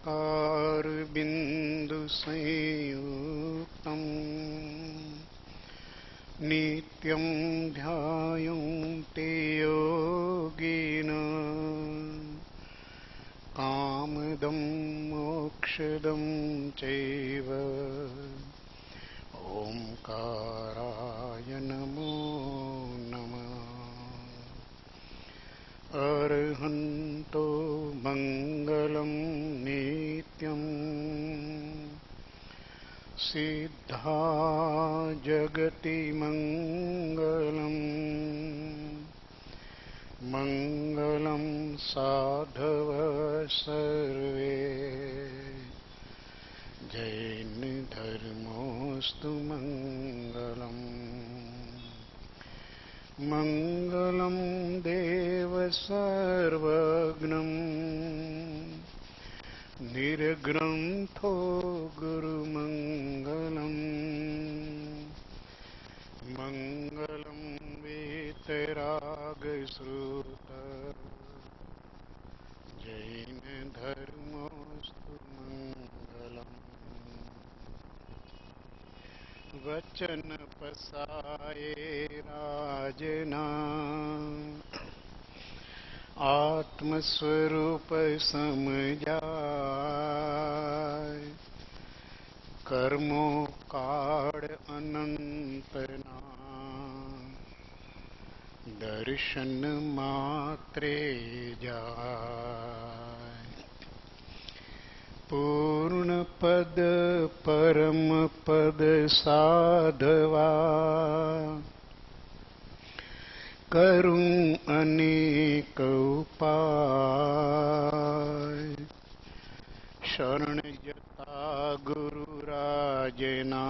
कारबिंदु संयुक्तम् नित्यं ध्यायन्ते योगिनः कामदं मोक्षदं चैव ओंकाराय नमो नमः। अर्हन्तो मंगलं नित्यं सिद्धा जगति मंगलम् मंगलं साधव सर्वे जैन धर्मोस्तु मंगलम् मंगलं देव सर्वज्ञं निर्ग्रंथो गुरुमंगलम् मंगलं वीतरागश्रुत जैन धर्मोस्तु मंगलम् वचन पसाये राजना आत्मस्वरूप समझाय कर्मो काળ अनंतना दर्शन मात्रे जाय। पूर्ण पद परम पद साधवा करूं अनेक उपाय शरण जता गुरु राजना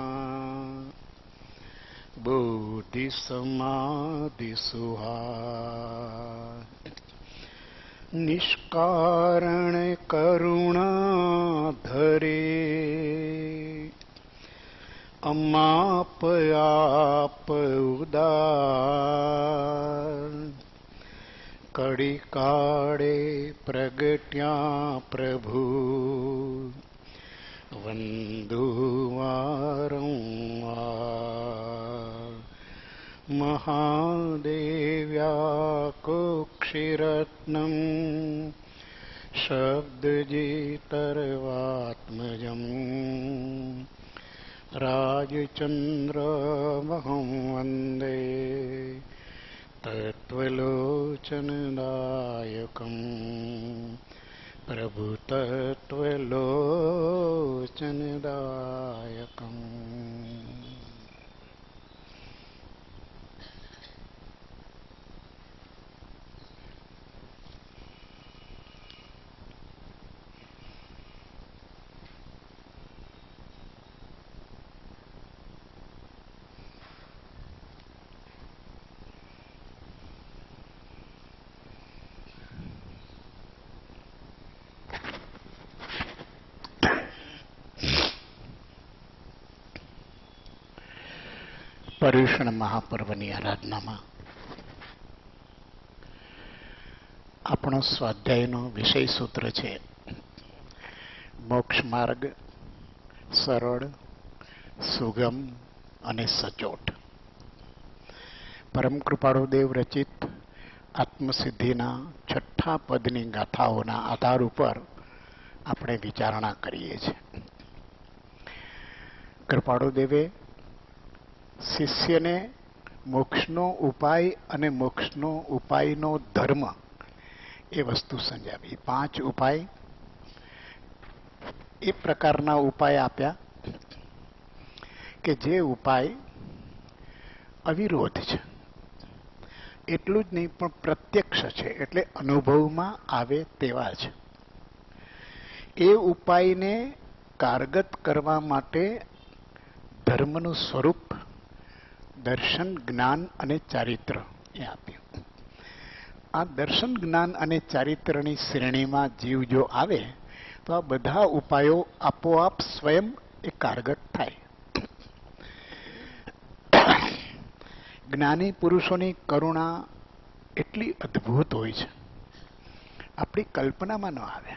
बुद्धि समाधि सुहाय। निष्कारण करुणा धरे अमाप आप उदार कड़ी काड़े प्रगट्या प्रभु वंदु वारंवार। महादेव्याकुक्षिरत्नं शब्दजितर्वात्मजं राजचन्द्रमहं वन्दे तत्त्वलोचनदायकं प्रभु तत्त्वलोचनदायकम्। પર્યુષણ મહાપર્વની આરાધનામાં આપણો સ્વાધ્યાયનો વિષય સૂત્ર છે મોક્ષ માર્ગ સરળ સુગમ અને સચોટ. પરમ કૃપાળુ દેવ રચિત આત્મસિદ્ધિના છઠ્ઠા પદની ગાથાઓના આધાર ઉપર આપણે વિચારણા કરીએ છીએ. કૃપાળુ દેવે શિષ્યને મોક્ષનો ઉપાય અને મોક્ષનો ઉપાયનો ધર્મ એ વસ્તુ સમજાવી. 5 ઉપાય એ પ્રકારના ઉપાય આપ્યા કે જે ઉપાય અવિરોધ છે, એટલું જ નહીં પણ પ્રત્યક્ષ છે, એટલે અનુભવમાં આવે તેવા છે. એ ઉપાયને કારગત કરવા માટે ધર્મનું સ્વરૂપ દર્શન જ્ઞાન અને ચારિત્ર એ આપ્યું. આ દર્શન જ્ઞાન અને ચારિત્રની શ્રેણીમાં જીવ જો આવે તો આ બધા ઉપાયો આપોઆપ સ્વયં એ કારગત થાય. જ્ઞાની પુરુષોની કરુણા એટલી અદ્ભુત હોય છે, આપણી કલ્પનામાં ન આવે.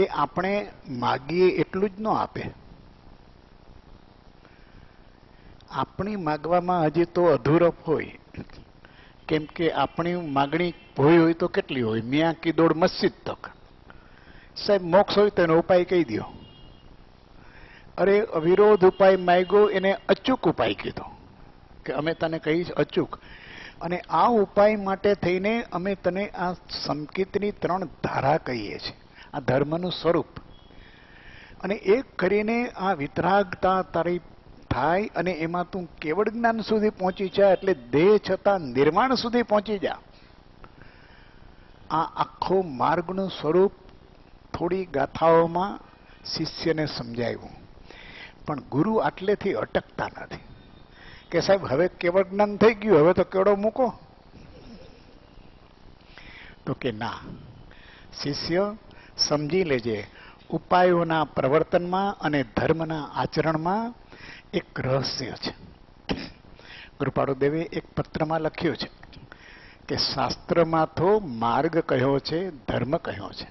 એ આપણે માગીએ એટલું જ ન આપે. આપણી માગવામાં હજી તો અધૂરપ હોય. કેમ કે આપણી માગણી હોય તો કેટલી હોય? મિયા કી દોડ મસ્જિદ તક. સાહેબ મોક્ષ હોય તો એનો ઉપાય કહી દો. અરે અવિરોધ ઉપાય માંગ્યો, એને અચૂક ઉપાય કીધો કે અમે તને કહીશ અચૂક. અને આ ઉપાય માટે થઈને અમે તને આ સંકેતની 3 ધારા કહીએ છીએ, આ ધર્મનું સ્વરૂપ. અને એક કરીને આ વિતરાગતા તારી થાય અને એમાં તું કેવળ જ્ઞાન સુધી પહોંચી જા, એટલે દેહ છતાં નિર્માણ સુધી પહોંચી જા. આ આખો માર્ગનું સ્વરૂપ થોડી ગાથાઓમાં શિષ્યને સમજાવ્યું. પણ ગુરુ આટલેથી અટકતા નથી કે સાહેબ હવે કેવળ જ્ઞાન થઈ ગયું, હવે તો કેવડો મૂકો. તો કે ના, શિષ્ય સમજી લેજે, ઉપાયોના પ્રવર્તનમાં અને ધર્મના આચરણમાં એક રહસ્ય છે. કૃપાળુદેવે એક પત્રમાં લખ્યું છે કે શાસ્ત્રમાં તો માર્ગ કહ્યો છે, ધર્મ કહ્યો છે,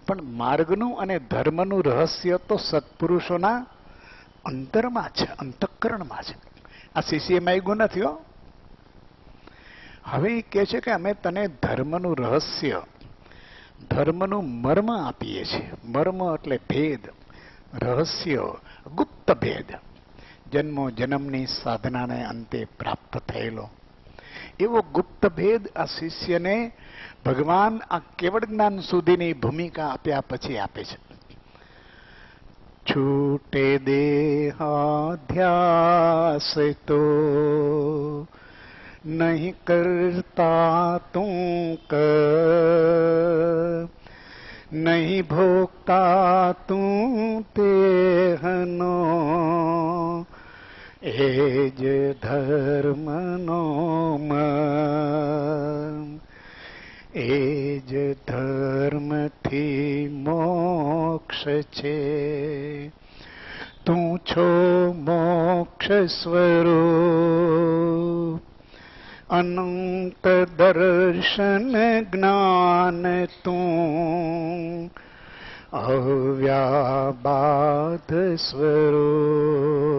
પણ માર્ગનું અને ધર્મનું રહસ્ય તો સત્પુરુષોના અંતરમાં છે, અંતઃકરણમાં છે. આ શિષ્ય માગ્યું નથી હો. હવે એ કહે છે કે અમે તને ધર્મનું રહસ્ય, ધર્મનું મર્મ આપીએ છીએ. મર્મ એટલે ભેદ, રહસ્ય, ગુપ્ત ભેદ, જન્મો જન્મની સાધનાને અંતે પ્રાપ્ત થયેલો એવો ગુપ્ત ભેદ આ શિષ્યને ભગવાન આ કેવળ જ્ઞાન સુધીની ભૂમિકા આપ્યા પછી આપે છે. છૂટે દેહાધ્યાસ તો નહીં કરતા તું કર, નહીં ભોગતા તું તેહનો, એ જ ધર્મનો મર્મ, એ જ ધર્મથી મોક્ષ છે. તું છો મોક્ષ સ્વરૂપ, અનંત દર્શન જ્ઞાન તું, અવ્યાબાધ સ્વરૂપ,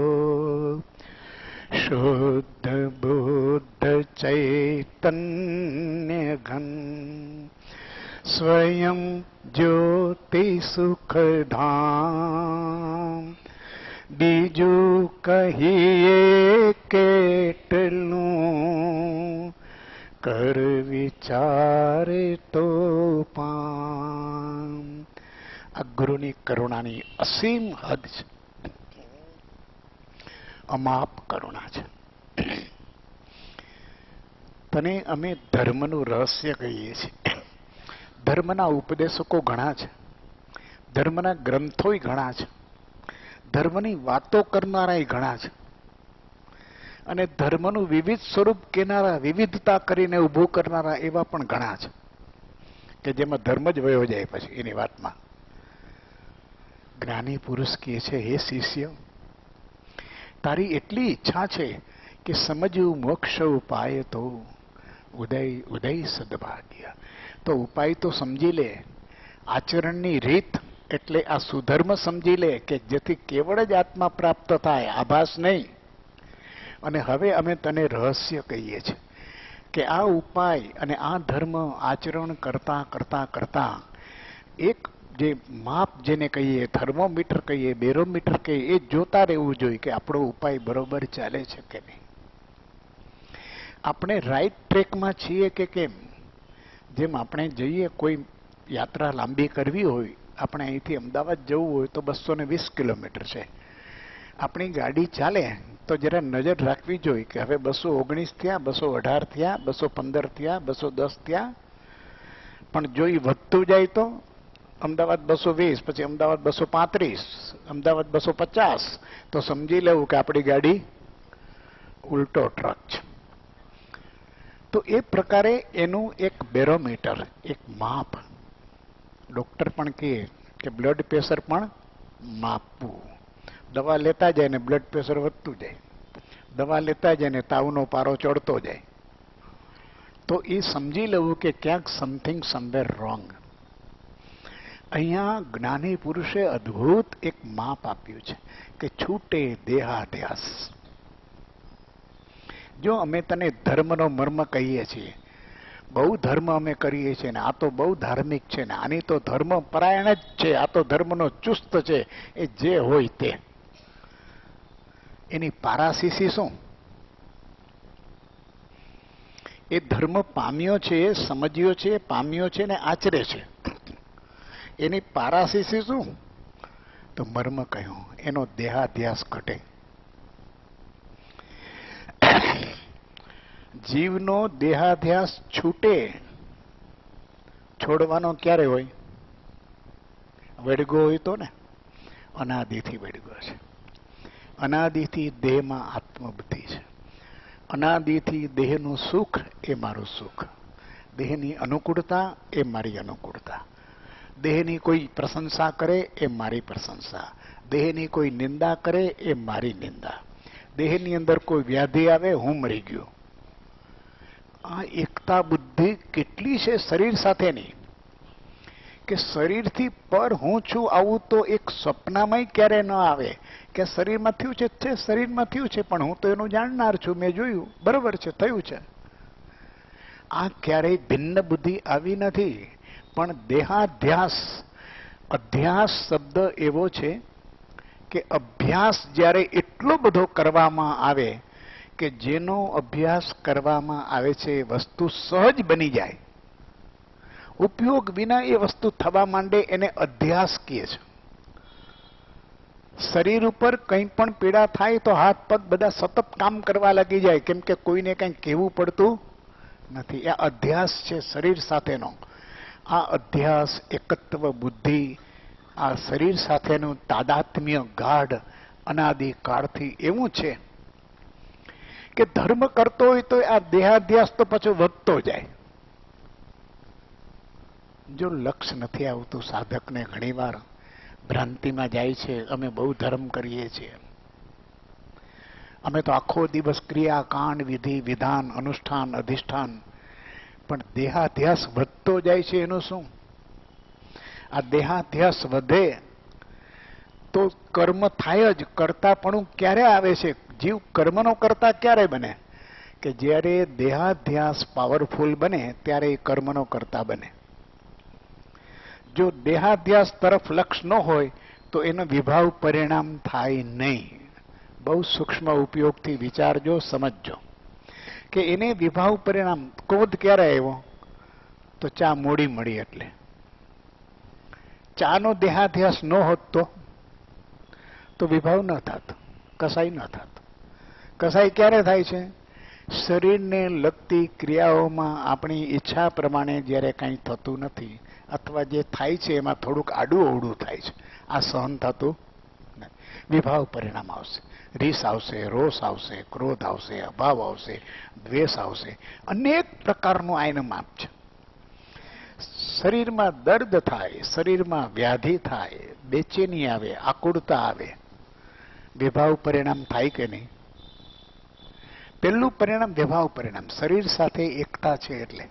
શુદ્ધ બુદ્ધ ચૈતન્ય ઘન, સ્વયં જ્યોતિ સુખધામ. બીજું કહીએ કેટલું, કર વિચાર તો પામ. આ ગુરુની કરુણાની અસીમ હદ છે, અમાપ કરુણા છે. તને અમે ધર્મનું રહસ્ય કહીએ છીએ. ધર્મના ઉપદેશકો ઘણા છે, ધર્મના ગ્રંથોય ઘણા છે, ધર્મની વાતો કરનારા ઘણા છે, અને ધર્મનું વિવિધ સ્વરૂપ કેનારા, વિવિધતા કરીને ઊભું કરનારા એવા પણ ઘણા છે કે જેમાં ધર્મ જ વયો જાય પછી એની વાતમાં. જ્ઞાની પુરુષ કહે છે, હે શિષ્ય, તારી એટલી ઈચ્છા છે કે સમજવું મોક્ષ ઉપાય તો ઉદય ઉદય સદભાગ્ય. તો ઉપાય તો સમજી લે, આચરણની રીત એટલે આ સુધર્મ સમજી લે કે જેથી કેવળ જ આત્મા પ્રાપ્ત થાય, આભાસ નહીં. અને હવે અમે તને રહસ્ય કહીએ છીએ કે આ ઉપાય અને આ ધર્મ આચરણ કરતા કરતા કરતા એક જે માપ જેને કહીએ, થર્મોમીટર કહીએ, બેરોમીટર કહીએ, એ જોતા રહેવું જોઈએ કે આપણો ઉપાય બરોબર ચાલે છે કે નહીં, આપણે રાઈટ ટ્રેકમાં છીએ કે કેમ. જેમ આપણે જઈએ, કોઈ યાત્રા લાંબી કરવી હોય, આપણે અહીંથી અમદાવાદ જવું હોય તો 220 કિલોમીટર છે. આપણી ગાડી ચાલે તો જરા નજર રાખવી જોઈએ કે હવે 219 થયા, 218 થયા, 215 થયા, 210 થયા. પણ જો એ વધતું જાય તો અમદાવાદ 220, પછી અમદાવાદ 235, અમદાવાદ 250, તો સમજી લેવું કે આપણી ગાડી ઉલટો ટ્રક છે. તો એ પ્રકારે એનું એક બેરોમીટર, એક માપ. ડોક્ટર પણ કહે કે બ્લડ પ્રેશર પણ માપવું. દવા લેતા જાય ને બ્લડ પ્રેશર વધતું જાય, દવા લેતા જાય ને તાવનો પારો ચડતો જાય. તો એ સમજી લેવું કે ક્યાંક સમથિંગ સમવેર રોંગ. અહીંયા જ્ઞાની પુરુષે અદ્ભુત એક માપ આપ્યું છે કે છૂટે દેહાધ્યાસ. જો અમે તને ધર્મનો મર્મ કહીએ છીએ, બહુ ધર્મ અમે કરીએ છીએ ને આ તો બહુ ધાર્મિક છે ને આની તો ધર્મ પરાયણ જ છે, આ તો ધર્મનો ચુસ્ત છે, એ જે હોય તે, એની પારાશીસી શું? એ ધર્મ પામ્યો છે, સમજ્યો છે, પામ્યો છે ને આચરે છે, એની પારાશીસી શું? તો મર્મ કહ્યું, એનો દેહાધ્યાસ ઘટે. જીવનો દેહાધ્યાસ છૂટે. છોડવાનો ક્યારે હોય? વડગો હોય તો ને. અનાદિથી વડગો છે. અનાદિથી દેહમાં આત્મબુદ્ધિ છે. અનાદિથી દેહનું સુખ એ મારું સુખ, દેહની અનુકૂળતા એ મારી અનુકૂળતા, દેહની કોઈ પ્રશંસા કરે એ મારી પ્રશંસા, દેહની કોઈ નિંદા કરે એ મારી નિંદા, દેહની અંદર કોઈ વ્યાધિ આવે હું મરી ગયો. આ એકતા બુદ્ધિ કેટલી છે શરીર સાથેની કે શરીરથી પર હું છું આવું તો એક સપનામાં ક્યારે ન આવે કે શરીરમાં થયું છે, શરીરમાં થયું છે પણ હું તો એનું જાણનાર છું, મેં જોયું, બરોબર છે, થયું છે. આ ક્યારેય ભિન્ન બુદ્ધિ આવી નથી. પણ દેહાધ્યાસ, અધ્યાસ શબ્દ એવો છે કે અભ્યાસ જ્યારે એટલો બધો કરવામાં આવે કે જેનો અભ્યાસ કરવામાં આવે છે એ વસ્તુ સહજ બની જાય, ઉપયોગ વિના એ વસ્તુ થવા માંડે, એને અધ્યાસ કહે છે. શરીર ઉપર કંઈ પણ પીડા થાય તો હાથ પગ બધા સતત કામ કરવા લાગી જાય, કેમ કે કોઈને કંઈ કહેવું પડતું નથી. એ અધ્યાસ છે શરીર સાથેનો. આ અધ્યાસ, એકત્વ બુદ્ધિ, આ શરીર સાથેનું તાદાત્મ્ય ગાઢ અનાદિકાળથી એવું છે કે ધર્મ કરતો હોય તો આ દેહાધ્યાસ તો પાછો વધતો જાય. જો લક્ષ નથી આવતું સાધકને, ઘણીવાર ભ્રાંતિમાં જાય છે, અમે બહુ ધર્મ કરીએ છીએ, અમે તો આખો દિવસ ક્રિયા, કાંડ, વિધિ, વિધાન, અનુષ્ઠાન, અધિષ્ઠાન, પણ દેહાધ્યાસ વધતો જાય છે. એનું શું? આ દેહાધ્યાસ વધે તો કર્મ થાય જ. કરતાપણું ક્યારે આવે છે? જીવ કર્મનો કરતા ક્યારે બને? કે જ્યારે દેહાધ્યાસ પાવરફુલ બને ત્યારે એ કર્મનો કરતા બને. જો દેહાધ્યાસ તરફ લક્ષ ન હોય તો એનો વિભાવ પરિણામ થાય નહીં. બહુ સૂક્ષ્મ ઉપયોગથી વિચારજો, સમજજો કે એને વિભાવ પરિણામ. ક્રોધ ક્યારે આવ્યો? તો ચા મોડી મળી એટલે. ચાનો દેહાધ્યાસ ન હોત તો વિભાવ ન થાત, કસાઈ ન થાત. કસાઈ ક્યારે થાય છે? શરીરને લગતી ક્રિયાઓમાં આપણી ઈચ્છા પ્રમાણે જ્યારે કંઈ થતું નથી, અથવા જે થાય છે એમાં થોડુંક આડું અવડું થાય છે, આ સહન થતું નથી, વિભાવ પરિણામ આવશે. રીસ આવશે, રોષ આવશે, ક્રોધ આવશે, અભાવ આવશે, દ્વેષ આવશે, અનેક પ્રકારનું આયનું માપ છે. શરીરમાં દર્દ થાય, શરીરમાં વ્યાધિ થાય, બેચેની આવે, આકુળતા આવે, વિભાવ પરિણામ થાય કે નહીં? પહેલું પરિણામ વિભાવ પરિણામ. શરીર સાથે એકતા છે એટલે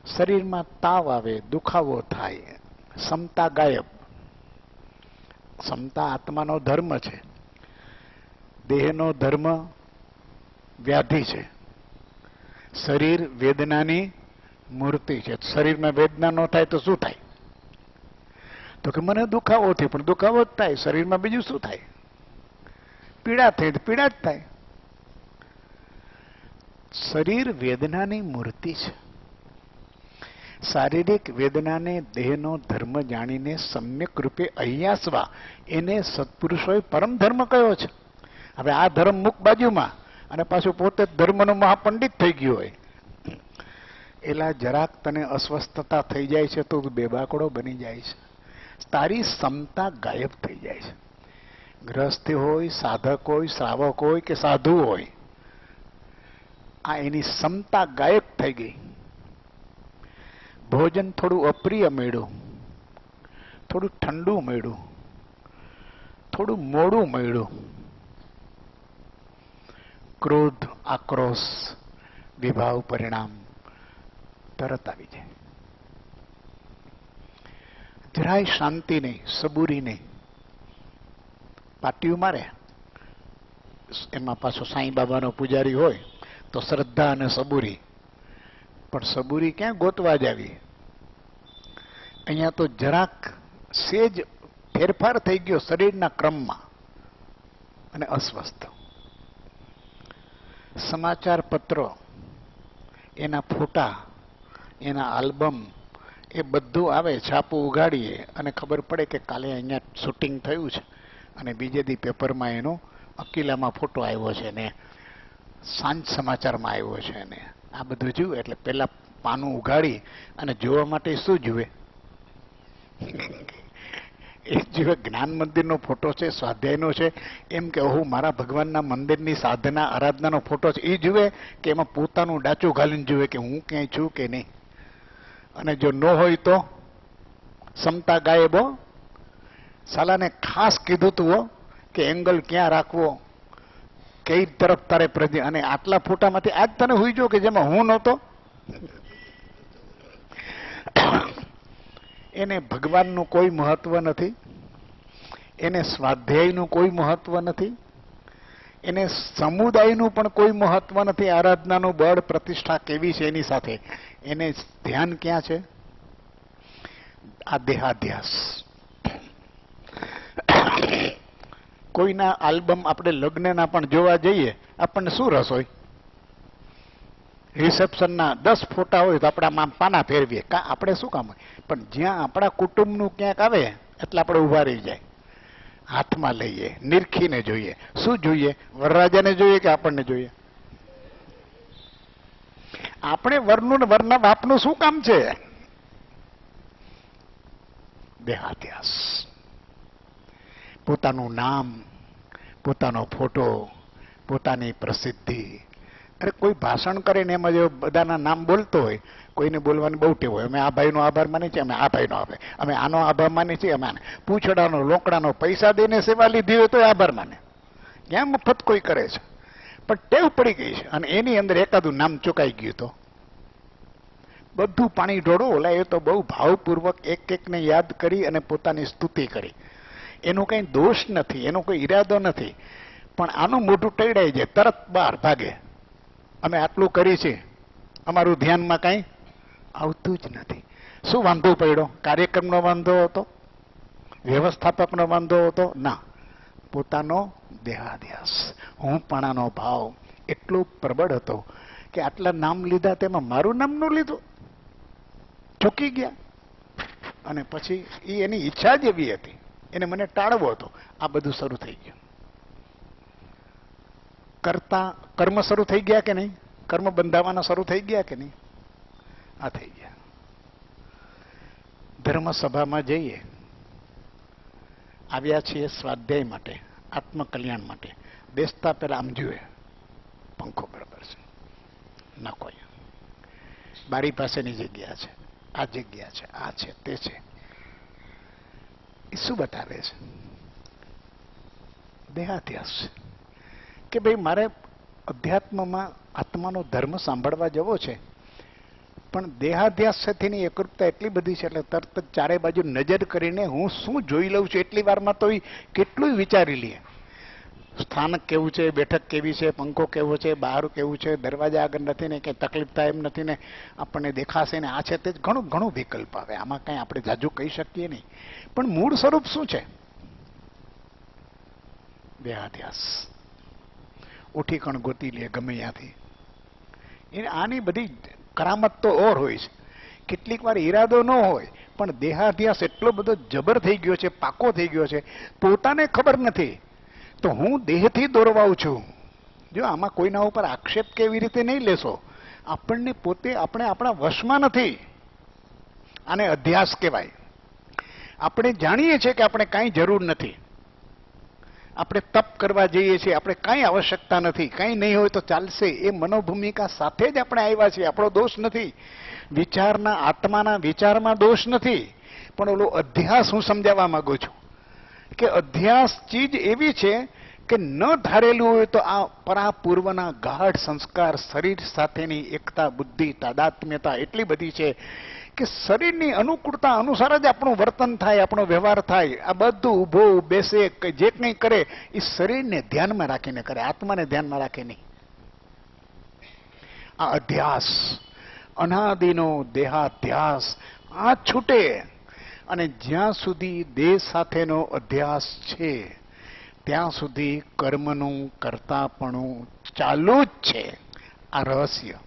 શરીરમાં તાવ આવે, દુખાવો થાય, સમતા ગાયબ. સમતા આત્માનો ધર્મ છે, દેહનો ધર્મ વ્યાધિ છે. શરીર વેદનાની મૂર્તિ છે. શરીરમાં વેદના ન થાય તો શું થાય? તો કે મને દુખાવો થયો, પણ દુખાવો જ થાય. શરીરમાં બીજું શું થાય? પીડા થઈ તો પીડા જ થાય. શરીર વેદનાની મૂર્તિ છે. શારીરિક વેદનાને દેહનો ધર્મ જાણીને સમ્યક રૂપે અહ્યાસવા, એને સત્પુરુષોએ પરમ ધર્મ કયો છે. હવે આ ધર્મ મુક બાજુમાં, અને પાછું પોતે ધર્મનો મહાપંડિત થઈ ગયો હોય, એલા જરાક તને અસ્વસ્થતા થઈ જાય છે તો બેબાકડો બની જાય છે. તારી ક્ષમતા ગાયબ થઈ જાય છે. ગ્રસ્તી હોય, સાધક હોય, શ્રાવક હોય કે સાધુ હોય, આ એની ક્ષમતા ગાયબ થઈ ગઈ. ભોજન થોડું અપ્રિય મળ્યું, થોડું ઠંડુ મળ્યું, થોડું મોડું મળ્યું, ક્રોધ, આક્રોશ, વિભાવ પરિણામ તરત આવી જાય. જરાય શાંતિ નહીં, સબૂરી નહીં. પાટિયું મારે, એમાં પાછો સાંઈ બાબાનો પૂજારી હોય તો શ્રદ્ધા અને સબૂરી. પણ સબૂરી ક્યાં ગોતવા જ આવી? અહીંયા તો જરાક સેજ ફેરફાર થઈ ગયો શરીરના ક્રમમાં અને અસ્વસ્થ. સમાચાર પત્રો, એના ફોટા, એના આલ્બમ, એ બધું આવે, છાપું ઉગાડીએ અને ખબર પડે કે કાલે અહીંયા શૂટિંગ થયું છે અને બીજે દી પેપરમાં એનો અકીલામાં ફોટો આવ્યો છે ને સાંજ સમાચારમાં આવ્યો છે ને આ બધું જુએ એટલે પેલા પાનું ઉગાડી અને જોવા માટે શું જુએ? એ જુએ જ્ઞાન મંદિરનો ફોટો છે, સ્વાધ્યાયનો છે, એમ કે હું મારા ભગવાનના મંદિરની સાધના આરાધનાનો ફોટો છે એ જુએ કે એમાં પોતાનું ડાચું ઘાલીને જુએ કે હું ક્યાંય છું કે નહીં? અને જો ન હોય તો સમતા ગાયબો. સાલાને ખાસ કીધું તું કે એંગલ ક્યાં રાખવો, કઈ તરફ તારે અને આટલા ફોટામાંથી આજ તને હુઈ જો કે જેમાં હું નહોતો. એને ભગવાનનું કોઈ મહત્વ નથી, એને સ્વાધ્યાયનું કોઈ મહત્વ નથી, એને સમુદાયનું પણ કોઈ મહત્વ નથી. આરાધનાનું બળ પ્રતિષ્ઠા કેવી છે એની સાથે એને ધ્યાન ક્યાં છે? આ દેહાધ્યાસ. કોઈના આલ્બમ આપણે લગ્નના પણ જોવા જઈએ, આપણને શું રસ હોય? રિસેપ્શનના 10 ફોટા હોય તો આપણે આમ પાના ફેરવીએ, આપણે શું કામ હોય? પણ જ્યાં આપણા કુટુંબનું ક્યાંક આવે એટલે આપણે ઉભા રહી જાય, હાથમાં લઈએ, નિરખીને જોઈએ. શું જોઈએ? વરરાજાને જોઈએ કે આપણને જોઈએ? આપણે વરનું ને વરના બાપનું શું કામ છે? દેહાધ્યાસ. પોતાનું નામ, પોતાનો ફોટો, પોતાની પ્રસિદ્ધિ. અરે કોઈ ભાષણ કરે ને એમાં જો બધાના નામ બોલતો હોય, કોઈને બોલવાની બહુ ટેવ હોય. અમે આ ભાઈનો આભાર માની છીએ, અમે આ ભાઈનો આભાર, અમે આનો આભાર માની છીએ, અમે પૂંછડાનો લોકડાનો પૈસા દઈને સેવા લીધી હોય તો આભાર માને. ક્યાં મફત કોઈ કરે છે? પણ ટેવ પડી ગઈ છે અને એની અંદર એકાદું નામ ચૂકાઈ ગયું તો બધું પાણી ઢોળો. ઓલા એ તો બહુ ભાવપૂર્વક એક એકને યાદ કરી અને પોતાની સ્તુતિ કરી. એનો કંઈ દોષ નથી, એનો કોઈ ઈરાદો નથી, પણ આનું મોઢું ટળાઈ જાય, તરત બહાર ભાગે. અમે આટલું કરી છે, અમારું ધ્યાનમાં કાંઈ આવતું જ નથી. શું વાંધો પડ્યો? કાર્યક્રમનો વાંધો હતો? વ્યવસ્થાપકનો વાંધો હતો? ના, પોતાનો દેહાધ્યાસ, હુંપણાનો ભાવ એટલો પ્રબળ હતો કે આટલા નામ લીધા તેમાં મારું નામ ન લીધું, ચૂકી ગયા. અને પછી એની ઈચ્છા જ એવી હતી, એને મને ટાળવો હતો. આ બધું શરૂ થઈ ગયું. કર્મ શરૂ થઈ ગયા કે નહીં? કર્મ બંધાવાના શરૂ થઈ ગયા કે નહીં? આ થઈ ગયા. ધર્મ સભામાં જઈએ, આવ્યા છીએ સ્વાધ્યાય માટે, આત્મકલ્યાણ માટે. બેસતા પહેલા આમ જુએ, પંખો બરાબર છે, ના કોઈ. બારી પાસેની જગ્યા છે, આ જગ્યા છે, આ છે, તે છે. એ શું બતાવે છે? દેહાધ્યાસ છે કે ભાઈ મારે અધ્યાત્મમાં આત્માનો ધર્મ સાંભળવા જવો છે, પણ દેહાધ્યાસ સાથેની એકરૂપતા એટલી બધી છે એટલે તરત જ ચારે બાજુ નજર કરીને હું શું જોઈ લઉં છું એટલી વારમાં તો કેટલું વિચારી લે. સ્થાનક કેવું છે, બેઠક કેવી છે, પંખો કેવો છે, બહાર કેવું છે, દરવાજા આગળ નથી ને કંઈ તકલીફ થાય એમ નથી ને આપણને દેખાશે ને આ છે તે ઘણું ઘણું વિકલ્પ આવે. આમાં કંઈ આપણે જાજુ કહી શકીએ નહીં. પણ મૂળ સ્વરૂપ શું છે? દેહાધ્યાસ. ઉઠી કણ ગોતી લે ગમે ત્યાંથી. આની બધી કરામત તો ઓર હોય છે. કેટલીક વાર ઈરાદો ન હોય પણ દેહાધ્યાસ એટલો બધો જબર થઈ ગયો છે, પાકો થઈ ગયો છે, પોતાને ખબર નથી તો હું દેહથી દોરવાઉં છું. જો આમાં કોઈના ઉપર આક્ષેપ કેવી રીતે નહીં લેશો. આપણને પોતે આપણે આપણા વશમાં નથી. આને અધ્યાસ કહેવાય. આપણે જાણીએ છીએ કે આપણે કાંઈ જરૂર નથી, આપણે તપ કરવા જઈએ છીએ, આપણે કાંઈ આવશ્યકતા નથી, કાંઈ નહીં હોય તો ચાલશે, એ મનોભૂમિકા સાથે જ આપણે આવ્યા છીએ. આપણો દોષ નથી, વિચારના આત્માના વિચારમાં દોષ નથી. પણ ઓલો અધ્યાસ હું સમજાવવા માંગુ છું કે અધ્યાસ ચીજ એવી છે કે ન ધારેલું હોય તો આ પરાપૂર્વના ગાઢ સંસ્કાર, શરીર સાથેની એકતા, બુદ્ધિ, તાદાત્મ્યતા એટલી બધી છે કે શરીરની અનુકૂળતા અનુસાર જ આપણું વર્તન થાય, આપણો વ્યવહાર થાય. આ બધું ઊભો બેસે જે કંઈ કરે એ શરીરને ધ્યાનમાં રાખીને કરે, આત્માને ધ્યાનમાં રાખે નહીં. આ અધ્યાસ, અનાદિનો દેહાધ્યાસ આ છૂટે. અને જ્યાં સુધી દેહ સાથેનો અધ્યાસ છે ત્યાં સુધી કર્મનું કરતાપણું ચાલુ જ છે. આ રહસ્ય.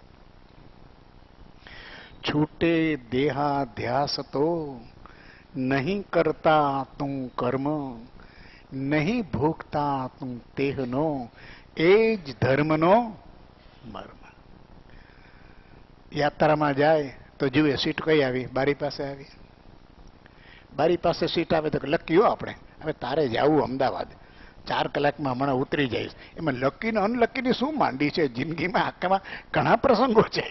છૂટે દેહાધ્યાસ તો નહીં કરતા તું કર્મ, નહીં ભોગતા તું તેહનો, એ જ ધર્મનો મર્મ. યાત્રામાં જાય તો જુએ સીટ કઈ આવી, બારી પાસે આવી. બારી પાસે સીટ આવે તો લકી હો આપણે, હવે તારે જવું અમદાવાદ, 4 કલાકમાં હમણાં ઉતરી જઈશ. એમાં લકી ને અનલકીની શું માંડી છે જિંદગીમાં? આખામાં ઘણા પ્રસંગો છે,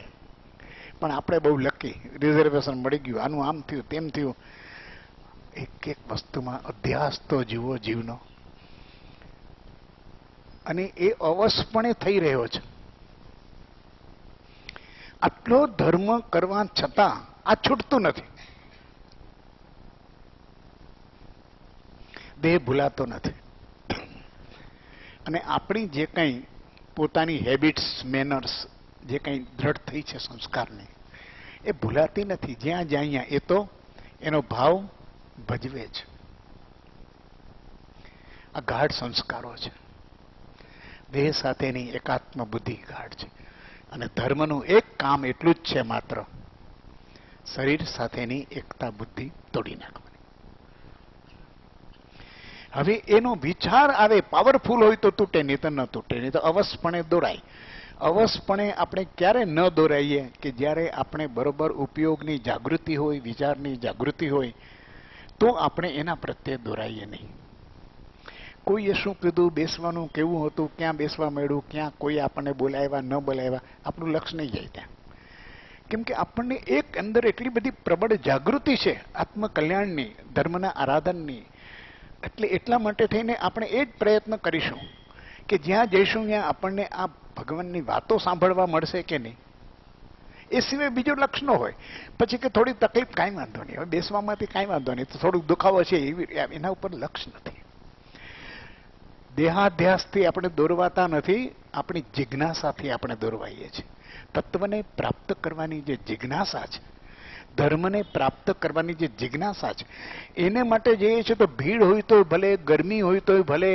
પણ આપણે બહુ લકી, રિઝર્વેશન મળી ગયું, આનું આમ થયું તેમ થયું. એક એક વસ્તુમાં અધ્યાસ તો જુઓ જીવનો. અને એ અવશ્યપણે થઈ રહ્યો છે. આટલો ધર્મ કરવા છતાં આ છૂટતું નથી. દેહ ભૂલાતો નથી. અને આપણી જે કંઈ પોતાની હેબિટ્સ, મેનર્સ જે કંઈ દ્રઢ થઈ છે સંસ્કારની, એ ભૂલાતી નથી. જ્યાં જાય એ તો એનો ભાવ ભજવે છે. આ ગાઢ સંસ્કારો છે. દેહ સાથેની એકાત્મ બુદ્ધિ ગાઢ છે. અને ધર્મનું એક કામ એટલું જ છે માત્ર, શરીર સાથેની એકતા બુદ્ધિ તોડી નાખવાની. હવે એનો વિચાર આવે, પાવરફુલ હોય તો તૂટે, નહીં તો ન તૂટે, નહીં તો અવશ્યપણે દોરાય. અવશ્યપણે આપણે ક્યારે ન દોરાઈએ કે જ્યારે આપણે બરોબર ઉપયોગની જાગૃતિ હોય, વિચારની જાગૃતિ હોય, તો આપણે એના પ્રત્યે દોરાઈએ નહીં. કોઈએ શું કીધું, બેસવાનું કેવું હતું, ક્યાં બેસવા મળ્યું, ક્યાં કોઈ આપણને બોલાવ્યા ન બોલાવ્યા, આપણું લક્ષ નહીં જાય ત્યાં. કેમ કે આપણને એક અંદર એટલી બધી પ્રબળ જાગૃતિ છે આત્મકલ્યાણની, ધર્મના આરાધનની. એટલે એટલા માટે થઈને આપણે એ જ પ્રયત્ન કરીશું કે જ્યાં જઈશું ત્યાં આપણને આ ભગવાનની વાતો સાંભળવા મળશે કે નહીં, એ સિવાય બીજો લક્ષ ન હોય. પછી કે થોડી તકલીફ, કાંઈ વાંધો નહીં, હવે બેસવામાંથી કાંઈ વાંધો નહીં, તો થોડુંક દુખાવો છે, એના ઉપર લક્ષ નથી. દેહાધ્યાસથી આપણે દોરવાતા નથી, આપણી જિજ્ઞાસાથી આપણે દોરવાઈએ છીએ. તત્વને પ્રાપ્ત કરવાની જે જિજ્ઞાસા છે, ધર્મને પ્રાપ્ત કરવાની જે જિજ્ઞાસા છે, એને માટે જઈએ છીએ તો ભીડ હોય તો ભલે, ગરમી હોય તો ભલે,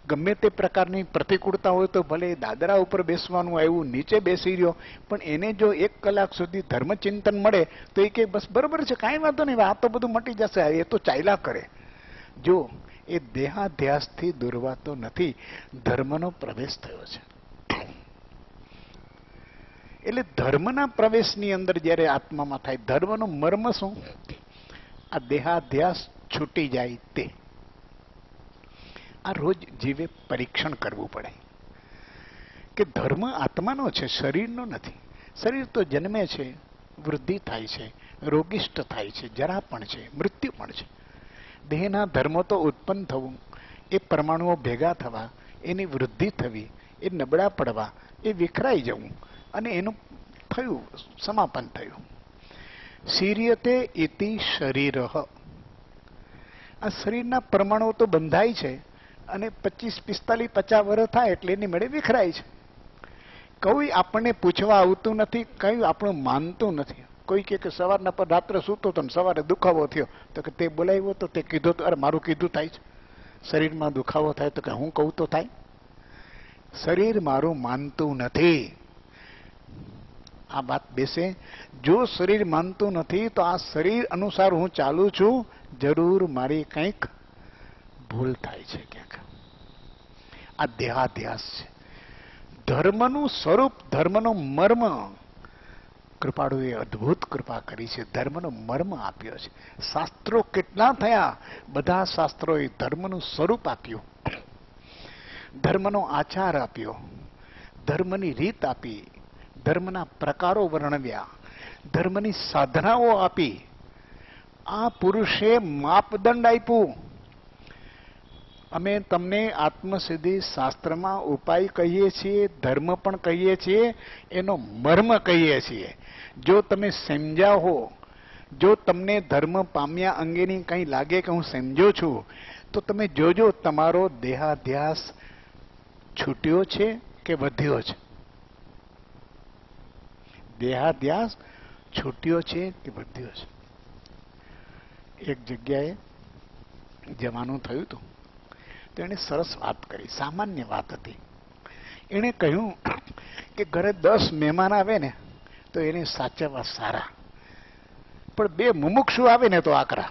ગમે તે પ્રકારની પ્રતિકૂળતા હોય તો ભલે, દાદરા ઉપર બેસવાનું આવ્યું, નીચે બેસી રહ્યો, પણ એને જો 1 કલાક સુધી ધર્મચિંતન મળે તો એ કે બસ બરોબર છે, કાંઈ વાંધો નહીં, આ તો બધું મટી જશે, એ તો ચાલ્યા કરે. જો એ દેહાધ્યાસથી દોરવાતો નથી, ધર્મનો પ્રવેશ થયો છે. એટલે ધર્મના પ્રવેશની અંદર જ્યારે આત્મામાં થાય, ધર્મનો મર્મ શું? આ દેહાધ્યાસ છૂટી જાય તે. આ રોજ જીવે પરીક્ષણ કરવું પડે કે ધર્મ આત્માનો છે, શરીરનો નથી. શરીર તો જન્મે છે, વૃદ્ધિ થાય છે, રોગિષ્ટ થાય છે, જરા પણ છે, મૃત્યુ પણ છે. દેહના ધર્મો તો ઉત્પન્ન થવું, એ પરમાણુઓ ભેગા થવા, એની વૃદ્ધિ થવી, એ નબળા પડવા, એ વિખરાઈ જવું, અને એનું થયું સમાપન થયું. શીર્યતે ઇતિ શરીર. આ શરીરના પરમાણુઓ તો બંધાય છે અને 25, 45, 50 વર્ષ થાય એટલે એની મેળે વિખરાય છે. કોઈ આપણને પૂછવા આવતું નથી, કઈ આપણું માનતું નથી. કોઈ કે સવારના પર રાત્રે સૂતો તો સવારે દુખાવો થયો, તો કે તે બોલાવ્યો તો તે કીધું તો, અરે મારું કીધું થાય છે. શરીરમાં દુખાવો થાય તો કે હું કહું તો થાય. શરીર મારું માનતું નથી. આ વાત બેસે. જો શરીર માનતું નથી તો આ શરીર અનુસાર હું ચાલુ છું, જરૂર મારી કંઈક ભૂલ થાય છે ક્યાંક. આ દેહાધ્યાસ છે. ધર્મનું સ્વરૂપ, ધર્મનો મર્મ કૃપાળુએ અદ્ભુત કૃપા કરી છે. ધર્મનો મર્મ આપ્યો છે. શાસ્ત્રો કેટલા થયા, બધા શાસ્ત્રોએ ધર્મનું સ્વરૂપ આપ્યું, ધર્મનો આચાર આપ્યો, ધર્મની રીત આપી, ધર્મના પ્રકારો વર્ણવ્યા, ધર્મની સાધનાઓ આપી. આ પુરુષે માપદંડ આપ્યું. અમે તમને આત્મસિદ્ધિ શાસ્ત્રમાં ઉપાય કહીએ છીએ, ધર્મ પણ કહીએ છીએ, એનો મર્મ કહીએ છીએ. જો તમે સમજ્યા હો જો તમને ધર્મ પામ્યા અંગેની કંઈ લાગે કે હું સમજો છું, તો તમે જોજો તમારો દેહાધ્યાસ છૂટ્યો છે કે વધ્યો છે? દેહાધ્યાસ છૂટ્યો છે કે વધ્યો છે? એક જગ્યાએ જવાનું થયું હતું, તો એણે સરસ વાત કરી, સામાન્ય વાત હતી. એણે કહ્યું કે ઘરે 10 મહેમાન આવે ને તો એને સાચવવા સારા, પણ 2 મુમુક્ષુ આવે ને તો આકરા.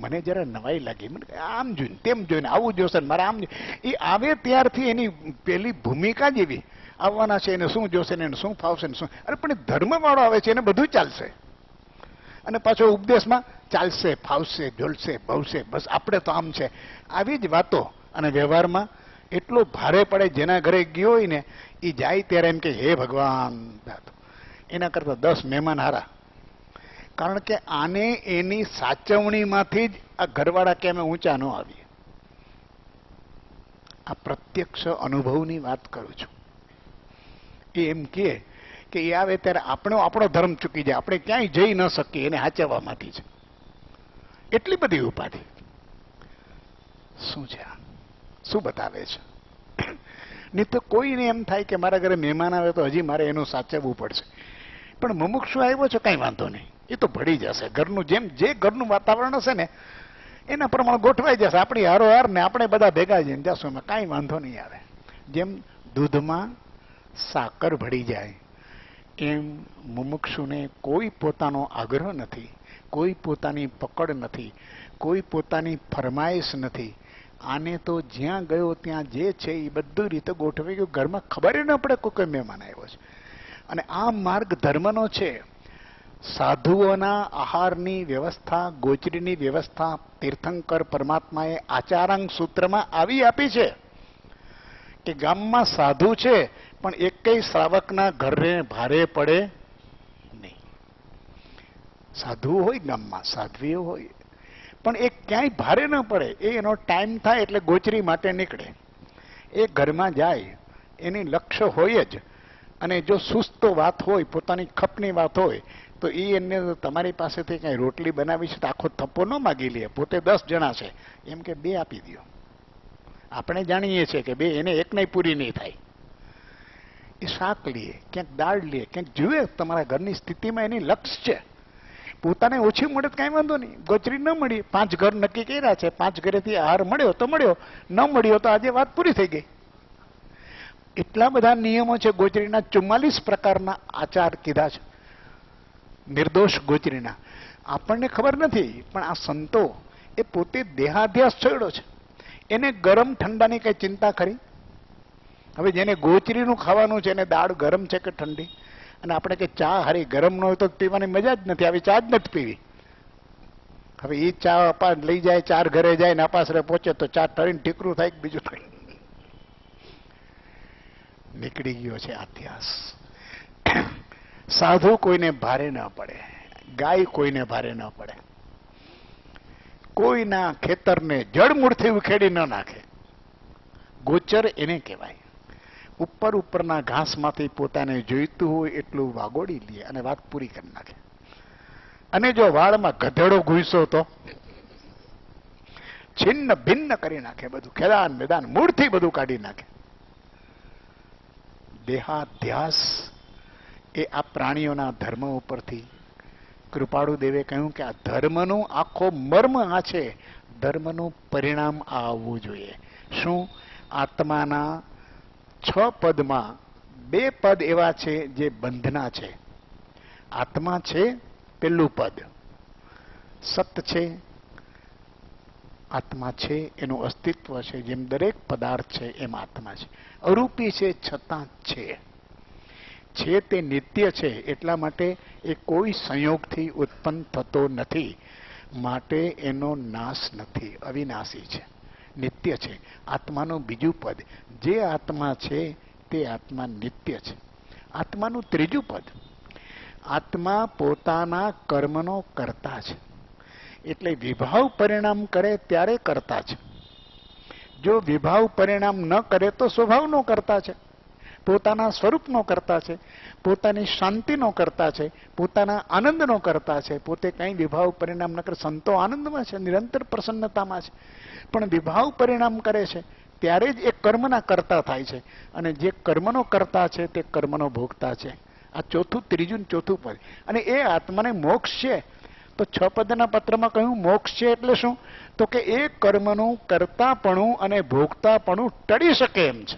મને જરા નવાઈ લાગી. મને આમ જોઈને તેમ જોઈને આવું જોશે મારે આમ. એ આવે ત્યારથી એની પેલી ભૂમિકા જેવી આવવાના છે, એને શું જોશે ને એને શું ફાવશે ને શું. અરે પણ ધર્મવાળો આવે છે એને બધું ચાલશે, અને પાછો ઉપદેશમાં ચાલશે, ફાવશે, ઝોલશે, ભવશે, બસ આપણે તો આમ છે, આવી જ વાતો. અને વ્યવહારમાં એટલો ભારે પડે. જેના ઘરે ગયો હોય ને એ જાય ત્યારે એમ કે હે ભગવાન, એના કરતા 10 મહેમાન હારા. કારણ કે આને એની સાચવણીમાંથી જ આ ઘરવાળા કે અમે ઊંચા ન આવીએ. આ પ્રત્યક્ષ અનુભવની વાત કરું છું. એ એમ કે એ આવે ત્યારે આપણો ધર્મ ચૂકી જાય, આપણે ક્યાંય જઈ ન શકીએ, એને હાચવવામાંથી છે. એટલી બધી ઉપાધિ શું છે? શું બતાવે છે? નહીં તો કોઈને એમ થાય કે મારા ઘરે મહેમાન આવે તો હજી મારે એનું સાચવવું પડશે. પણ મુમુક્ષુ આવ્યો છે, કાંઈ વાંધો નહીં, એ તો ભળી જશે. ઘરનું જેમ જે ઘરનું વાતાવરણ હશે ને એના પ્રમાણે ગોઠવાઈ જશે. આપણી હારોહાર ને આપણે બધા ભેગા જઈને જશું, એમાં કાંઈ વાંધો નહીં આવે. જેમ દૂધમાં સાકર ભળી જાય એમ મુમુક્ષુને કોઈ પોતાનો આગ્રહ નથી, કોઈ પોતાની પકડ નથી, કોઈ પોતાની ફરમાઈશ નથી. આને તો જ્યાં ગયો ત્યાં જે છે એ બધું રીતે ગોઠવાઈ ગયું. ઘરમાં ખબર ન પડે કોઈ મહેમાન આવ્યો છે. અને આ માર્ગ ધર્મનો છે. સાધુઓના આહારની વ્યવસ્થા, ગોચરીની વ્યવસ્થા તીર્થંકર પરમાત્માએ આચારાંગ સૂત્રમાં આવી આપી છે કે ગામમાં સાધુ છે પણ એકેય શ્રાવકના ઘરે ભારે પડે નહીં. સાધુ હોય ગામમાં, સાધ્વીઓ હોય, પણ એ ક્યાંય ભારે ન પડે. એનો ટાઈમ થાય એટલે ગોચરી માટે નીકળે. એ ઘરમાં જાય, એની લક્ષ્ય હોય જ. અને જો સુસ્તો વાત હોય, પોતાની ખપની વાત હોય, તો એ એને તમારી પાસેથી કઈ રોટલી બનાવી છે તો આખો થપ્પો ન માગી લે. પોતે 10 જણા છે એમ કે 2 આપી દો. આપણે જાણીએ છીએ કે 2 એને એકને પૂરી નહીં થાય. એ શાક લે, ક્યાંક દાળ લે, ક્યાંક જુએ તમારા ઘરની સ્થિતિમાં એની લક્ષ છે. પોતાને ઓછી મળે તો કાંઈ વાંધો નહીં. ગોચરી ન મળી, 5 ઘર નક્કી કર્યા છે, 5 ઘરેથી આહાર મળ્યો તો મળ્યો, ન મળ્યો તો આજે વાત પૂરી થઈ ગઈ. એટલા બધા નિયમો છે ગોચરીના. 44 પ્રકારના આચાર કીધા છે નિર્દોષ ગોચરીના. આપણને ખબર નથી, પણ આ સંતો એ પોતે દેહાધ્યાસ છોડ્યો છે. એને ગરમ ઠંડાની કઈ ચિંતા ખરી? હવે જેને ગોચરીનું ખાવાનું છે એને દાળ ગરમ છે કે ઠંડી? અને આપણે કે ચા હારી ગરમ ન હોય તો પીવાની મજા જ નથી આવી, ચા જ નથી પીવી. હવે એ ચા અપાસ લઈ જાય, 4 ઘરે જાય ને અપાસરે પહોંચે તો ચા ટળીને ઠીકરું થાય કે બીજું થાય. નીકળી ગયો છે અધ્યાસ. સાધુ કોઈને ભારે ન પડે, ગાય કોઈને ભારે ન પડે, કોઈના ખેતરને જડમૂળથી ઉખેડી ન નાખે. ગોચર એને કહેવાય. ઉપરના ઘાસમાંથી પોતાને જોઈતું હોય એટલું વાગોડી લે અને વાત પૂરી કરી નાખે. અને જો વાળમાં ગધેડો ઘૂસ્યો તો છિન્ન ભિન્ન કરી નાખે, બધું ખેદાન મેદાન મૂળથી બધું કાઢી નાખે. દેહાધ્યાસ એ આ પ્રાણીઓના ધર્મ ઉપરથી કૃપાળુ દેવે કહ્યું કે આ ધર્મનું આખો મર્મ આ છે. ધર્મનું પરિણામ આવવું જોઈએ. શું? આત્માના 6 પદમાં 2 પદ એવા છે જે બંધના છે. આત્મા છે પેલું પદ, સત છે, આત્મા છે, એનું અસ્તિત્વ છે. જેમ દરેક પદાર્થ છે એમ આત્મા છે. અરૂપી છે છતાં છે તે નિત્ય છે. એટલા માટે એ કોઈ સંયોગથી ઉત્પન્ન થતો નથી, માટે એનો નાશ નથી, અવિનાશી છે, નિત્ય છે. આત્માનું બીજું પદ, જે આત્મા છે તે આત્મા નિત્ય છે. આત્માનું ત્રીજું પદ, આત્મા પોતાના કર્મનો કર્તા છે. એટલે વિભાવ પરિણામ કરે ત્યારે કર્તા છે. જો વિભાવ પરિણામ ન કરે તો સ્વભાવનો કર્તા છે. પોતાના સ્વરૂપનો કરતા છે, પોતાની શાંતિનો કરતા છે, પોતાના આનંદનો કરતા છે. પોતે કંઈ વિભાવ પરિણામ ન કરે. સંતો આનંદમાં છે, નિરંતર પ્રસન્નતામાં છે, પણ વિભાવ પરિણામ કરે છે ત્યારે જ એ કર્મના કરતા થાય છે. અને જે કર્મનો કરતા છે તે કર્મનો ભોગતા છે. આ ત્રીજું ચોથું પદ. અને એ આત્માને મોક્ષ છે. તો 6 પદના પત્રમાં કહ્યું મોક્ષ છે એટલે શું? તો કે એ કર્મનું કરતાપણું અને ભોગતાપણું ટળી શકે એમ છે.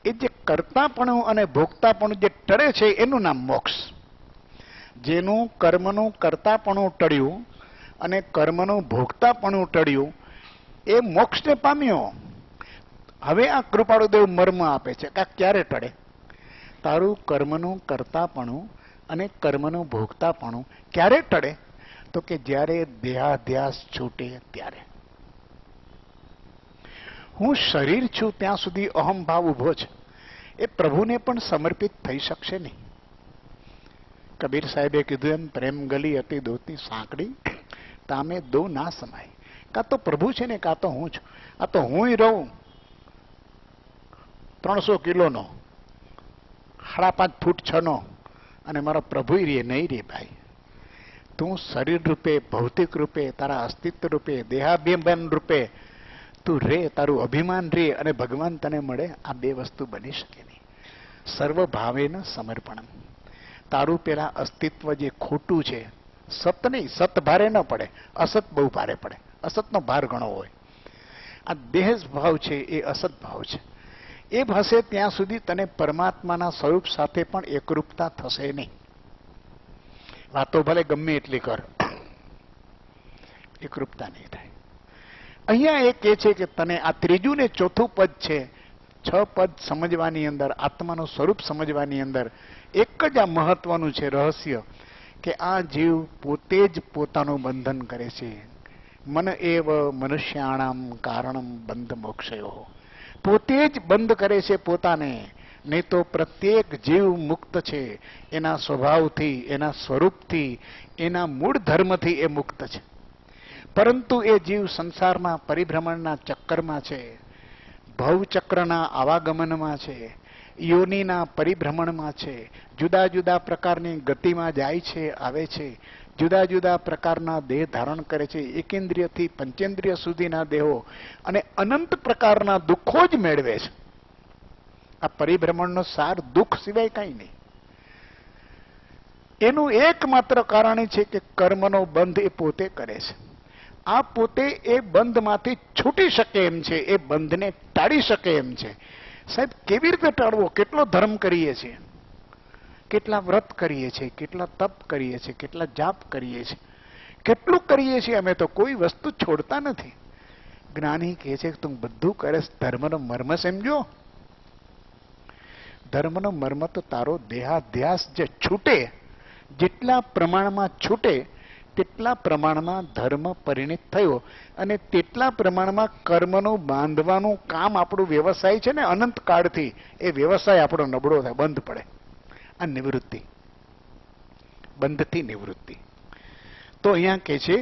એ જે કરતાપણું અને ભોગતાપણું જે ટળે છે એનું નામ મોક્ષ. જેનું કર્મનું કરતાપણું ટળ્યું અને કર્મનું ભોગતાપણું ટળ્યું એ મોક્ષને પામ્યો. હવે આ કૃપાળુદેવ મર્મ આપે છે કે ક્યારે ટળે? તારું કર્મનું કરતાપણું અને કર્મનું ભોગતાપણું ક્યારે ટળે? તો કે જ્યારે દેહાધ્યાસ છૂટે ત્યારે. હું શરીર છું ત્યાં સુધી અહમ ભાવ ઉભો છે. એ પ્રભુને પણ સમર્પિત થઈ શકશે નહીં. કબીર સાહેબે કીધું એમ, પ્રેમ ગલી અતિ દોતી સાંકડી, તામે દો ના સમાય. કાં તો પ્રભુ છે ને કાં તો હું છું. આ તો હું રહું 300 કિલોનો, 5.5 ફૂટ 6 નો, અને મારો પ્રભુ રે નહીં રે ભાઈ. તું શરીર રૂપે, ભૌતિક રૂપે, તારા અસ્તિત્વ રૂપે, દેહાભિમાન રૂપે તું રે, તારું અભિમાન રે અને ભગવાન તને મળે. આ બે વસ્તુ બની શકે નહીં. સર્વ ભાવેન સમર્પણમ. તારું પેલા અસ્તિત્વ જે ખોટું છે, સત નહીં, સત ભારે ન પડે, અસત બહુ ભારે પડે. અસતનો ભાર ઘણો હોય. આ દેહ ભાવ છે એ અસત ભાવ છે. એ હશે ત્યાં સુધી તને પરમાત્માના સ્વરૂપ સાથે પણ એકરૂપતા થશે નહીં. વાતો ભલે ગમે એટલી કર, એકરૂપતા નહીં થાય. અહીંયા એ કહે છે કે તને આ ત્રીજું ને ચોથું પદ છે, 6 પદ સમજવાની અંદર, આત્માનું સ્વરૂપ સમજવાની અંદર એક જ આ મહત્વનું છે રહસ્ય, કે આ જીવ પોતે જ પોતાનું બંધન કરે છે. મન એવ મનુષ્યાણામ કારણમ બંધ મોક્ષયો. પોતે જ બંધ કરે છે પોતાને. નહીં તો પ્રત્યેક જીવ મુક્ત છે એના સ્વભાવથી, એના સ્વરૂપથી, એના મૂળ ધર્મથી એ મુક્ત છે. પરંતુ એ જીવ સંસારના પરિભ્રમણના ચક્કરમાં છે, ભવચક્રના આવાગમનમાં છે, યોનિના પરિભ્રમણમાં છે, જુદા જુદા પ્રકારની ગતિમાં જાય છે, આવે છે, જુદા જુદા પ્રકારના દેહ ધારણ કરે છે, એકેન્દ્રિયથી પંચેન્દ્રિય સુધીના દેહો, અને અનંત પ્રકારના દુઃખો જ મેળવે છે. આ પરિભ્રમણનો સાર દુઃખ સિવાય કંઈ નહીં. એનું એકમાત્ર કારણ છે કે કર્મનો બંધ એ પોતે કરે છે. આ પોતે એ બંધમાંથી છૂટી શકે એમ છે, એ બંધને ટાળી શકે એમ છે. સાહેબ, કેવી રીતે ટાળવો? કેટલો ધર્મ કરીએ છીએ, કેટલા વ્રત કરીએ છીએ, કેટલા તપ કરીએ છીએ, કેટલા જાપ કરીએ છીએ, કેટલું કરીએ છીએ. અમે તો કોઈ વસ્તુ છોડતા નથી. જ્ઞાની કહે છે કે તું બધું કરે, ધર્મનો મર્મ સમજો. ધર્મનો મર્મ તો તારો દેહાધ્યાસ જે છૂટે, જેટલા પ્રમાણમાં છૂટે તેટલા પ્રમાણમાં ધર્મ પરિણિત થયો, અને તેટલા પ્રમાણમાં કર્મનું બાંધવાનું કામ આપણું વ્યવસાય છે ને અનંત કાળથી, એ વ્યવસાય આપણો નબળો થાય, બંધ પડે. આ નિવૃત્તિ, બંધથી નિવૃત્તિ. તો અહીંયા કહે છે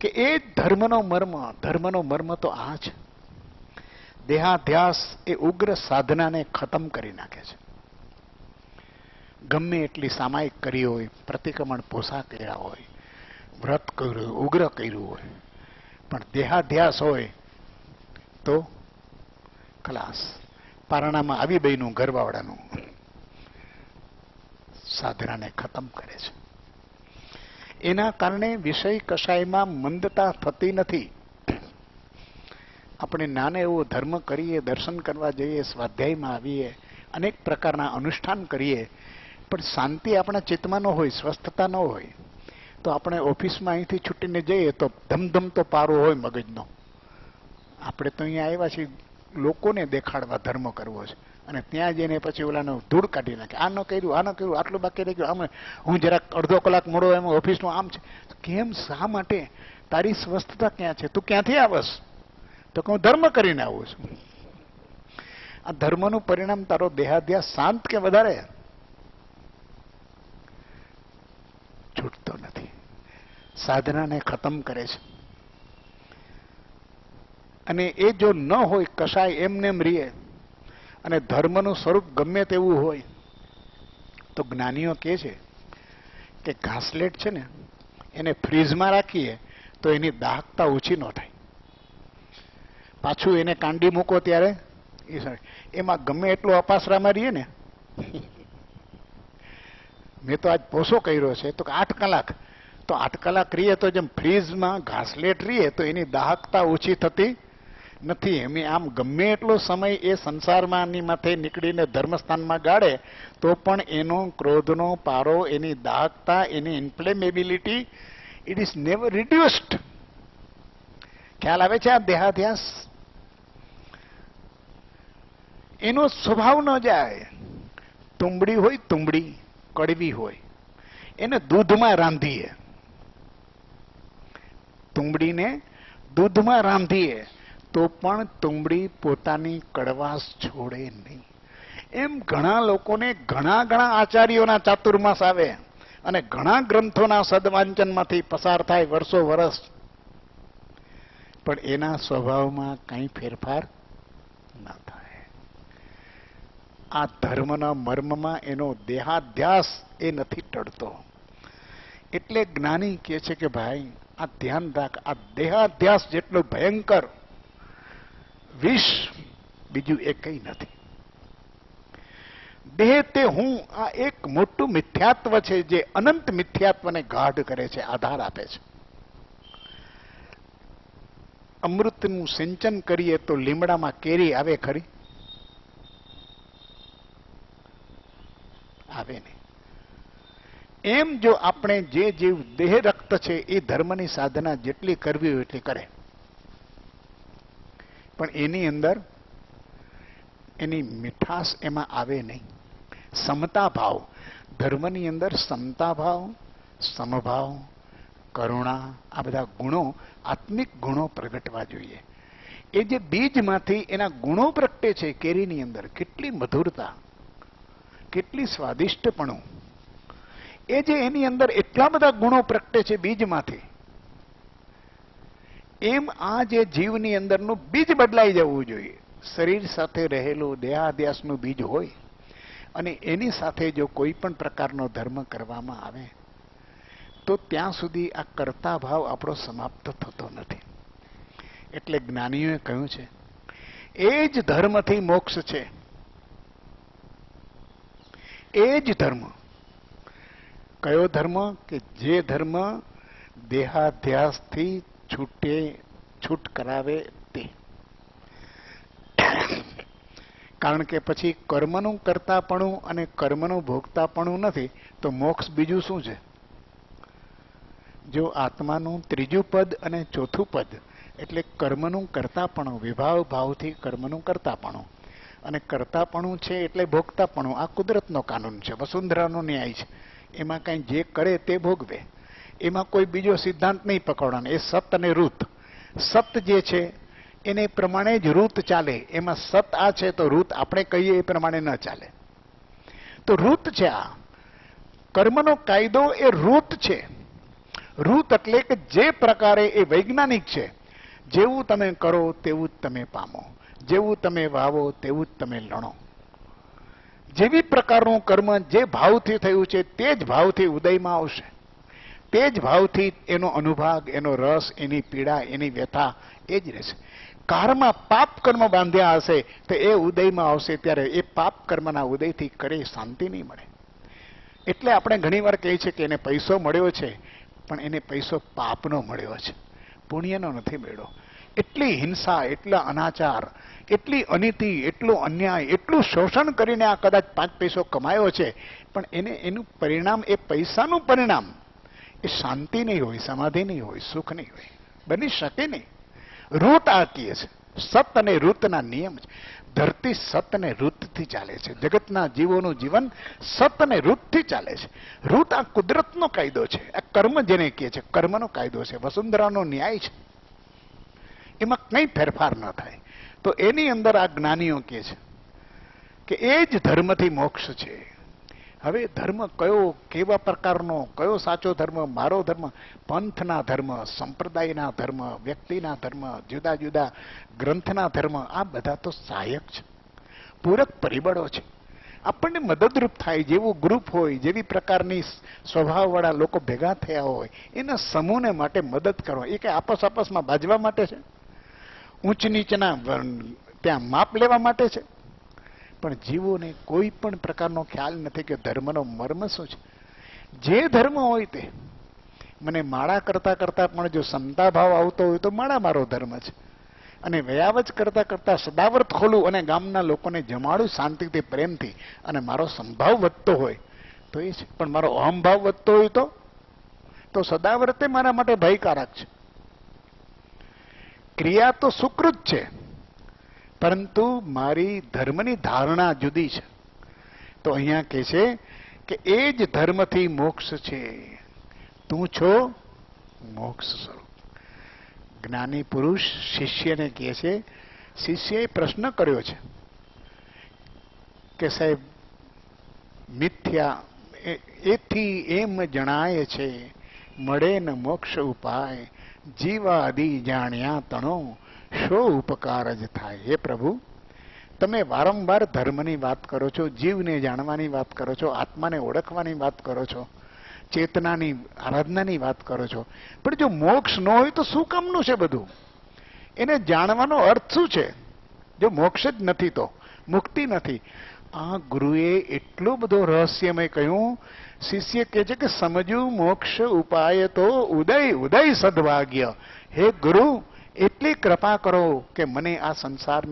કે એ ધર્મનો મર્મ તો આ છે. દેહાધ્યાસ એ ઉગ્ર સાધનાને ખતમ કરી નાખે છે. ગમે એટલી સામાયિક કરી હોય, પ્રતિક્રમણ પોષા કર્યા હોય, વ્રત કર્યું, ઉગ્ર કર્યું હોય, પણ દેહાધ્યાસ હોય તો ખલાસ. પારણામાં આવી બહેનું ગરબાવાળાનું સાધનાને ખતમ કરે છે. એના કારણે વિષય કશાયમાં મંદતા થતી નથી. આપણે નાને એવો ધર્મ કરીએ, દર્શન કરવા જઈએ, સ્વાધ્યાયમાં આવીએ, અનેક પ્રકારના અનુષ્ઠાન કરીએ, પણ શાંતિ આપણા ચિત્તમાં ન હોય, સ્વસ્થતા ન હોય, તો આપણે ઓફિસમાં અહીંથી છૂટીને જઈએ તો ધમધમ તો પારો હોય મગજનો. આપણે તો અહીંયા આવ્યા છીએ લોકોને દેખાડવા ધર્મ કરવો છે, અને ત્યાં જઈને પછી ઓલાનો ધૂળ કાઢી નાખે. આ ન કર્યું, આટલું બાકી રહી ગયું, આમ હું જરાક અડધો કલાક મોડો એમ ઓફિસનું આમ છે. કેમ? શા માટે? તારી સ્વસ્થતા ક્યાં છે? તું ક્યાંથી આવસ? તો હું ધર્મ કરીને આવું છું. આ ધર્મનું પરિણામ તારો દેહાધ્યાસ શાંત કે વધારે છૂટતો નથી. સાધનાને ખતમ કરે છે. અને એ જો ન હોય, કશાય એમને એમ રીએ, અને ધર્મનું સ્વરૂપ ગમે તેવું હોય તો જ્ઞાનીઓ કહે છે કે ઘાસલેટ છે ને એને ફ્રીઝમાં રાખીએ તો એની દાહકતા ઓછી ન થાય. પાછું એને કાંડી મૂકો ત્યારે એમાં ગમે એટલું અપાસરામાં રહીએ ને. મેં તો આજ પોસો કર્યો છે તો 8 કલાક, તો 8 કલાક રહીએ તો જેમ ફ્રીઝમાં ઘાસલેટ રહીએ તો એની દાહકતા ઓછી થતી નથી. એમ આમ ગમે એટલો સમય એ સંસારમાં માથે નીકળીને ધર્મસ્થાનમાં ગાળે તો પણ એનો ક્રોધનો પારો, એની દાહકતા, એની ઇન્ફ્લેમેબિલિટી, ઇટ ઇઝ નેવર રિડ્યુસ્ડ. ખ્યાલ આવે છે આ દેહાધ્યાસ? એનો સ્વભાવ ન જાય. તુંબડી હોય, તુંબડી કડવી હોય, એને દૂધમાં રાંધીએ, તુંબડીને દૂધમાં રાંધીએ તો પણ તુંબડી પોતાની કડવાશ છોડે નહીં. એમ ઘણા લોકોને ઘણા આચાર્યોના ચાતુર્માસ આવે અને ઘણા ગ્રંથોના સદવાંચનમાંથી પસાર થાય વર્ષો વર્ષ, પણ એના સ્વભાવમાં કંઈ ફેરફાર ના થાય. આ ધર્મના મર્મમાં એનો દેહાધ્યાસ એ નથી ટળતો. એટલે જ્ઞાની કહે છે કે ભાઈ આ ધ્યાન રાખ, આ દેહાધ્યાસ જેટલો ભયંકર વિષ બીજું એ કઈ નથી. દેહ તે હું, આ એક મોટું મિથ્યાત્વ છે જે અનંત મિથ્યાત્વને ગાઢ કરે છે, આધાર આપે છે. અમૃતનું સિંચન કરીએ તો લીમડામાં કેરી આવે ખરી? આવે નહીં. એમ જો આપણે જે જીવ દેહ રક્ત છે એ ધર્મની સાધના જેટલી કરવી હોય એટલી કરે, પણ એની અંદર એની મીઠાશ એમાં આવે નહીં. સમતા ભાવ, ધર્મની અંદર સમતા ભાવ, સમભાવ, કરુણા, આ બધા ગુણો, આત્મિક ગુણો પ્રગટવા જોઈએ. એ જે બીજમાંથી એના ગુણો પ્રગટે છે કેરીની અંદર, કેટલી મધુરતા, કેટલી સ્વાદિષ્ટપણું, એ જે એની અંદર એટલા બધા ગુણો પ્રગટે છે બીજમાંથી, એમ આ જે જીવની અંદરનું બીજ બદલાઈ જવું જોઈએ. શરીર સાથે રહેલું દેહાધ્યાસનું બીજ હોય અને એની સાથે જો કોઈ પણ પ્રકારનો ધર્મ કરવામાં આવે તો ત્યાં સુધી આ કર્તા ભાવ આપણો સમાપ્ત થતો નથી. એટલે જ્ઞાનીઓએ કહ્યું છે એ જ ધર્મથી મોક્ષ છે. એ જ ધર્મ. કયો ધર્મ? કે જે ધર્મ દેહાધ્યાસથી છૂટ કરાવે તે. કારણ કે પછી કર્મનું કરતાપણું અને કર્મનું ભોગતાપણું નથી તો મોક્ષ બીજું શું છે? જો આત્માનું ત્રીજું પદ અને ચોથું પદ એટલે કર્મનું કરતાપણું, વિભાવ ભાવથી કર્મનું કરતાપણું, અને કરતાપણું છે એટલે ભોગતાપણું. આ કુદરતનો કાનૂન છે, વસુંધરાનો ન્યાય છે. એમાં કઈ જે કરે તે ભોગવે. એમાં કોઈ બીજો સિદ્ધાંત નહીં પકડવાનો. એ સત અને રૂત. સત જે છે એને પ્રમાણે જ રૂત ચાલે. એમાં સત આ છે તો રૂત આપણે કહીએ એ પ્રમાણે ન ચાલે. તો રૂત છે આ કર્મનો કાયદો, એ રૂત છે. રૂત એટલે કે જે પ્રકારે એ વૈજ્ઞાનિક છે. જેવું તમે કરો તેવું જ તમે પામો, જેવું તમે વાવો તેવું જ તમે લણો. જેવી પ્રકારનું કર્મ જે ભાવથી થયું છે તે જ ભાવથી ઉદયમાં આવશે. તે જ ભાવથી એનો અનુભાગ, એનો રસ, એની પીડા, એની વ્યથા એ જ રહેશે. કારમાં પાપ કર્મ બાંધ્યા હશે તો એ ઉદયમાં આવશે ત્યારે એ પાપ કર્મના ઉદયથી કરે શાંતિ નહીં મળે. એટલે આપણે ઘણી વાર કહીએ છીએ કે એને પૈસો મળ્યો છે, પણ એને પૈસો પાપનો મળ્યો છે, પુણ્યનો નથી મળ્યો. એટલી હિંસા, એટલા અનાચાર, એટલી અનીતિ, એટલું અન્યાય, એટલું શોષણ કરીને આ કદાચ 5 પૈસો કમાયો છે, પણ એનું પરિણામ, એ પૈસાનું પરિણામ એ શાંતિ નહીં હોય, સમાધિ નહીં હોય, સુખ નહીં હોય, બની શકે નહીં. રૂત આ કહે છે. સત અને રૂતના નિયમ છે. ધરતી સત અને રૂતથી ચાલે છે. જગતના જીવોનું જીવન સત અને રૂતથી ચાલે છે. રૂત આ કુદરતનો કાયદો છે. આ કર્મ જેને કહે છે કર્મનો કાયદો છે, વસુંધરાનો ન્યાય છે. એમાં કંઈ ફેરફાર ન થાય. તો એની અંદર આ જ્ઞાનીઓ કહે છે કે એ જ ધર્મથી મોક્ષ છે. હવે ધર્મ કયો, કેવા પ્રકારનો, કયો સાચો ધર્મ, મારો ધર્મ, પંથના ધર્મ, સંપ્રદાયના ધર્મ, વ્યક્તિના ધર્મ, જુદા જુદા ગ્રંથના ધર્મ, આ બધા તો સહાયક છે. પૂરક પરિબળો છે. આપણને મદદરૂપ થાય જેવું ગ્રુપ હોય, જેવી પ્રકારની સ્વભાવવાળા લોકો ભેગા થયા હોય, એના સમૂહને માટે મદદ કરવા. એ કઈ આપસમાં બાજવા માટે છે? ઊંચ નીચના ત્યાં માપ લેવા માટે છે? પણ જીવોને કોઈ પણ પ્રકારનો ખ્યાલ નથી કે ધર્મનો મર્મ શું છે. જે ધર્મ હોય તે, મને માળા કરતા કરતા પણ જો સમતા ભાવ આવતો હોય તો માળા મારો ધર્મ છે. અને વ્યાવજ કરતા કરતા સદાવ્રત ખોલું અને ગામના લોકોને જમાડું શાંતિથી, પ્રેમથી, અને મારો સંભાવ વધતો હોય તો એ છે. પણ મારો અહમભાવ વધતો હોય તો સદાવ્રતે મારા માટે ભયકારક છે. ક્રિયા તો સુકૃત છે, પરંતુ મારી ધર્મની ધારણા જુદી છે. તો અહીંયા કહે છે કે એ જ ધર્મથી મોક્ષ છે. તું છો મોક્ષ સ્વરૂપ. જ્ઞાની પુરુષ શિષ્યને કહે છે, શિષ્યએ પ્રશ્ન કર્યો છે કે સાહેબ, મિથ્યા એથી એમ જણાય છે, મળે ન મોક્ષ ઉપાય, જીવાદિ જાણ્યા તણો શો ઉપકાર જ થાય. હે પ્રભુ, તમે વારંવાર ધર્મની વાત કરો છો, જીવને જાણવાની વાત કરો છો, આત્માને ઓળખવાની વાત કરો છો, ચેતનાની આરાધનાની વાત કરો છો, પણ જો મોક્ષ ન હોય તો શું કામનું છે બધું? એને જાણવાનો અર્થ શું છે જો મોક્ષ જ નથી, તો મુક્તિ નથી? આ ગુરુએ એટલો બધો રહસ્યમય કહ્યું. શિષ્ય કહે છે કે સમજ્યું મોક્ષ ઉપાય તો ઉદય ઉદય સદભાગ્ય. હે ગુરુ, એટલી કૃપા કરો કે મને આ સંસારની